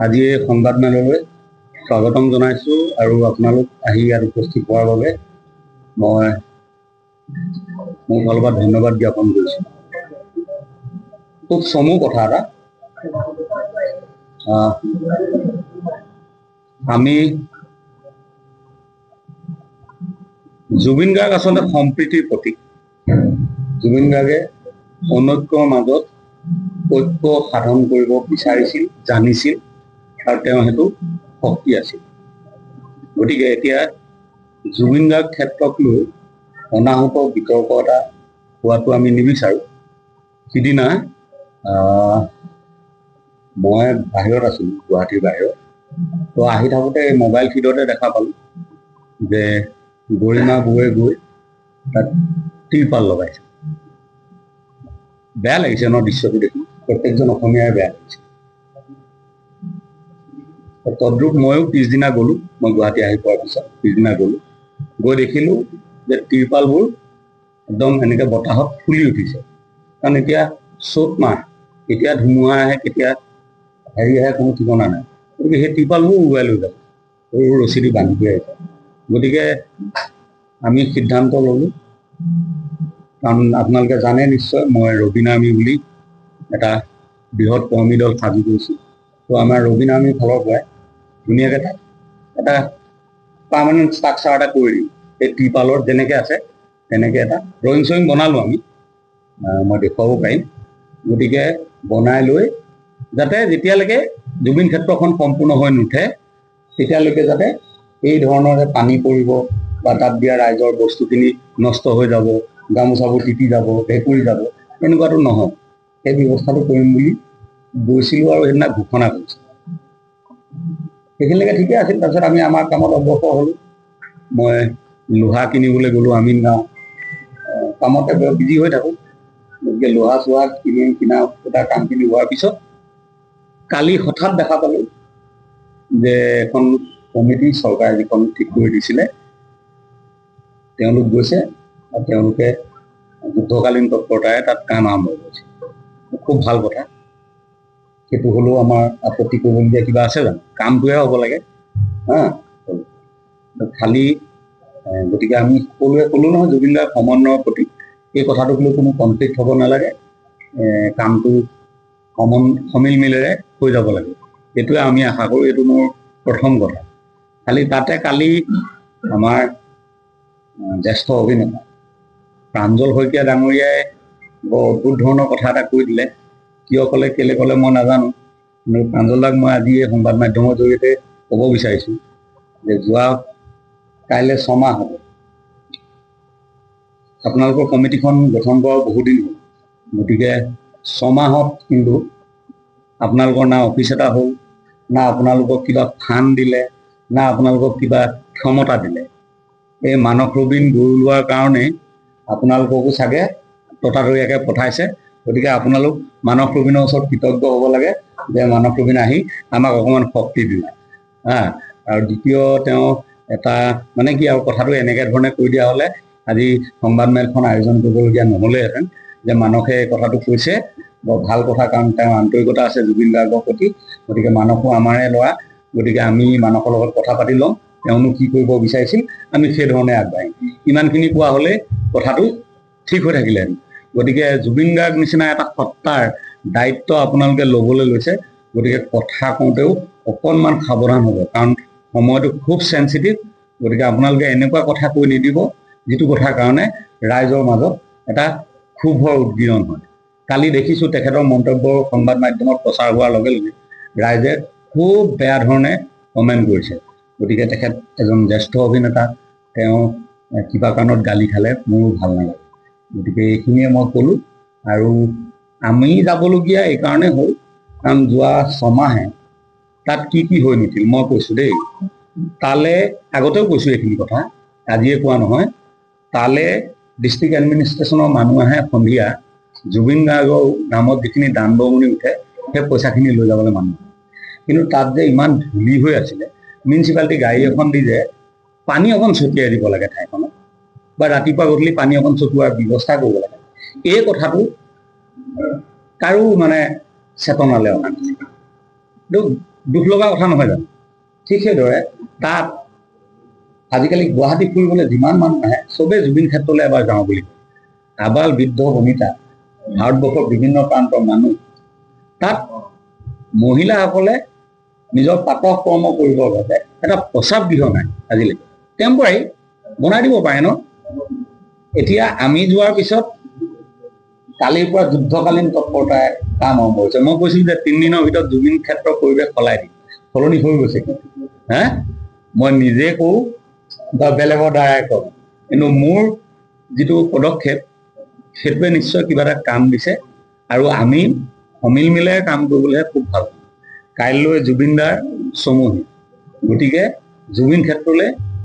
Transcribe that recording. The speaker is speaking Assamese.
আজি এই সংবাদমেললৈ স্বাগতম জনাইছোঁ আৰু আপোনালোক আহি ইয়াত উপস্থিত হোৱাৰ বাবে মই মোৰ ফালৰ পৰা ধন্যবাদ জ্ঞাপন কৰিছোঁ। খুব চমু কথা এটা, আমি জুবিন গাৰ্গ আচলতে সম্প্ৰীতিৰ প্ৰতীক। জুবিন গাৰ্গে অনৈক্যৰ মাজত ঐক্য সাধন কৰিব বিচাৰিছিল, জানিছিল আৰু তেওঁ সেইটো শক্তি আছিল। গতিকে এতিয়া জুবিন গাৰ্গ ক্ষেত্ৰক লৈ অনাহূত বিতৰ্ক এটা হোৱাটো আমি নিবিচাৰোঁ। সিদিনা মই বাহিৰত আছিলোঁ, গুৱাহাটীৰ বাহিৰত। তো আহি থাকোঁতে মোবাইল ফিডতে দেখা পালোঁ যে গৰিমা বৌয়ে গৈ তাত তিৰপাল লগাইছে। বেয়া লাগিছে ন দৃশ্যটো দেখি, প্ৰত্যেকজন অসমীয়াই বেয়া লাগিছে। তদ্ৰূপ ময়ো পিছদিনা গ'লোঁ, মই গুৱাহাটী আহি পোৱাৰ পিছত পিছদিনা গ'লোঁ, গৈ দেখিলোঁ যে তিৰপালবোৰ একদম এনেকৈ বতাহত ফুলি উঠিছে। কাৰণ এতিয়া চ'ত মাহ, কেতিয়া ধুমুহা আহে কেতিয়া হেৰি আহে কোনো ঠিকনা নাই। গতিকে সেই তিৰপালবোৰ উৰুৱাই লৈ যাব, সৰু ৰছী দি বান্ধি থৈ আহিছে। গতিকে আমি সিদ্ধান্ত ল'লোঁ, কাৰণ আপোনালোকে জানে নিশ্চয় মই ৰবীন আৰ্মি বুলি এটা বৃহৎ কৰ্মী দল সাজি কৰিছোঁ। তো আমাৰ ৰবীন আৰ্মিৰ ফালৰ পৰাই ধুনীয়াকৈ এটা পাৰ্মানেণ্ট ষ্ট্ৰাকচাৰ এটা কৰি দিম। এই ত্ৰিপালৰ যেনেকৈ আছে তেনেকৈ এটা ড্ৰয়িং চয়িং বনালোঁ আমি, মই দেখুৱাব পাৰিম। গতিকে বনাই লৈ যাতে যেতিয়ালৈকে জুবিন ক্ষেত্ৰখন সম্পূৰ্ণ হৈ নুঠে তেতিয়ালৈকে যাতে এই ধৰণৰ পানী পৰিব বা তাত দিয়া ৰাইজৰ বস্তুখিনি নষ্ট হৈ যাব, গামোচাবোৰ তিতি যাব, ভেঁকুৰি যাব, তেনেকুৱাটো নহয়। সেই ব্যৱস্থাটো কৰিম বুলি গৈছিলোঁ আৰু সেইদিনা ঘোষণা কৰিছোঁ। সেইখিনিলৈকে ঠিকে আছিল। তাৰপিছত আমি আমাৰ কামত অগ্ৰসৰ হ'লোঁ। মই লোহা কিনিবলৈ গ'লোঁ আমিন গাঁও, কামতে বিজি হৈ থাকোঁ। গতিকে লোহা চোহা কিনা এটা কামখিনি হোৱাৰ পিছত কালি হঠাৎ দেখা পালোঁ যে এখন কমিটি চৰকাৰে যিখন ঠিক কৰি দিছিলে তেওঁলোক গৈছে আৰু তেওঁলোকে যুদ্ধকালীন তৎপৰতাৰে তাত কাম আৰম্ভ কৰিছে। খুব ভাল কথা। সেইটো হ'লেও আমাৰ আপত্তি কৰিবলগীয়া কিবা আছে জানো? কামটোহে হ'ব লাগে। খালি গতিকে আমি সকলোৱে ক'লোঁ নহয় জুবিন গাৰ্গ সমন্বয়ৰ প্ৰতীক, এই কথাটোক লৈ কোনো কনফ্লিক্ট হ'ব নালাগে, কামটো সমিল মিলেৰে হৈ যাব লাগে, এইটোৱে আমি আশা কৰোঁ। এইটো মোৰ প্ৰথম কথা। খালি তাতে কালি আমাৰ জ্যেষ্ঠ অভিনেতা প্ৰাঞ্জল শইকীয়া ডাঙৰীয়াই বৰ অদ্ভুত ধৰণৰ কথা এটা কৈ দিলে। কিয় ক'লে কেলৈ ক'লে মই নাজানো, কিন্তু প্ৰাঞ্জল দাক মই আজি এই সংবাদ মাধ্যমৰ জৰিয়তে ক'ব বিচাৰিছোঁ যে যোৱা কাইলৈ 6 মাহ হ'ব আপোনালোকৰ কমিটিখন গঠন কৰা বহুদিন হ'ল। গতিকে 6 মাহত কিন্তু আপোনালোকৰ না অফিচ এটা হ'ল, না আপোনালোকক কিবা ফাণ্ড দিলে, না আপোনালোকক কিবা ক্ষমতা দিলে। এই মানস ৰবীন গঢ় লোৱাৰ কাৰণেই আপোনালোককো চাগে ততাতৈয়াকৈ পঠাইছে। গতিকে আপোনালোক মানস ৰবীনৰ ওচৰত কৃতজ্ঞ হ'ব লাগে যে মানস ৰবীন আহি আমাক অকণমান শক্তি দিলে। আৰু দ্বিতীয় তেওঁ এটা মানে কি আৰু কথাটো এনেকৈ ধৰণে কৈ দিয়া হ'লে আজি সংবাদমেলখন আয়োজন কৰিবলগীয়া নহ'লেহেঁতেন। যে মানসে এই কথাটো কৈছে বৰ ভাল কথা, কাৰণ তেওঁৰ আন্তৰিকতা আছে জুবিন গাৰ্গৰ প্ৰতি। গতিকে মানসো আমাৰে ল'ৰা, গতিকে আমি মানসৰ লগত কথা পাতি ল'ম, তেওঁনো কি কৰিব বিচাৰিছিল, আমি সেইধৰণে আগবাঢ়িম। ইমানখিনি কোৱা হ'লে কথাটো ঠিক হৈ থাকিলেহেঁতেন। গতিকে জুবিন গাৰ্গ নিচিনা এটা সত্তাৰ দায়িত্ব আপোনালোকে ল'বলৈ লৈছে। গতিকে কথা কওঁতেও অকণমান সাৱধান হ'ব, কাৰণ সময়টো খুব চেঞ্চিটিভ। গতিকে আপোনালোকে এনেকুৱা কথা কৈ নিদিব যিটো কথাৰ কাৰণে ৰাইজৰ মাজত এটা ক্ষোভৰ উদ্গীৰণ হয়। কালি দেখিছোঁ তেখেতৰ মন্তব্য সংবাদ মাধ্যমত প্ৰচাৰ হোৱাৰ লগে লগে ৰাইজে খুব বেয়া ধৰণে কমেণ্ট কৰিছে। গতিকে তেখেত এজন জ্যেষ্ঠ অভিনেতা, তেওঁ কিবা কাৰণত গালি খালে মোৰো ভাল নালাগে। গতিকে এইখিনিয়ে মই ক'লোঁ। আৰু আমি যাবলগীয়া এইকাৰণে হ'ল কাৰণ যোৱা 6 মাহে তাত কি কি হৈ নুঠিল মই কৈছোঁ দেই। তালে আগতেও কৈছোঁ এইখিনি কথা, আজিয়ে কোৱা নহয়। তালে ডিষ্ট্ৰিক্ট এডমিনিষ্ট্ৰেশ্যনৰ মানুহ আহে সন্ধিয়া, জুবিন গাৰ্গৰ নামত যিখিনি দান বৰঙণি উঠে সেই পইচাখিনি লৈ যাবলৈ মানুহ। কিন্তু তাত যে ইমান ধূলি হৈ আছিলে, মিউনিচিপালিটি গাড়ী এখন দি যে পানী অকণ ছটিয়াই দিব লাগে ঠাইখনত, বা ৰাতিপুৱা গধূলি পানী অকণ ছটিওৱাৰ ব্যৱস্থা কৰিব লাগে। এই কথাটো কাৰো মানে চেতনালৈ অহা নাছিল। কিন্তু দুখ লগা কথা নহয় জানো? ঠিক সেইদৰে তাত আজিকালি গুৱাহাটী ফুৰিবলৈ যিমান মানুহ আহে চবেই জুবিন ক্ষেত্ৰলৈ এবাৰ যাওঁ বুলি কয়। আবাল বৃদ্ধ বনিতা, ভাৰতবৰ্ষৰ বিভিন্ন প্ৰান্তৰ মানুহ, তাত মহিলাসকলে নিজৰ প্ৰাতঃ কৰ্ম কৰিবৰ বাবে এটা প্ৰস্ৰাৱ গৃহ নাই আজিলৈকে। টেম্পৰাৰী বনাই দিব পাৰে ন? এতিয়া আমি যোৱাৰ পিছত কালিৰ পৰা যুদ্ধকালীন তৎপৰতাই কাম আৰম্ভ হৈছে। মই কৈছিলোঁ যে 3 দিনৰ ভিতৰত জুবিন ক্ষেত্ৰৰ পৰিৱেশ সলনি হৈ গৈছে। মই নিজে কওঁ বা বেলেগৰ দ্বাৰাই কওঁ, কিন্তু মোৰ যিটো পদক্ষেপ সেইটোৱে নিশ্চয় কিবা এটা কাম দিছে আৰু আমি সমিল মিলাই কাম কৰিবলৈহে খুব ভাল। কাইলৈ জুবিনদাৰ চমুহি, গতিকে জুবিন ক্ষেত্ৰলৈ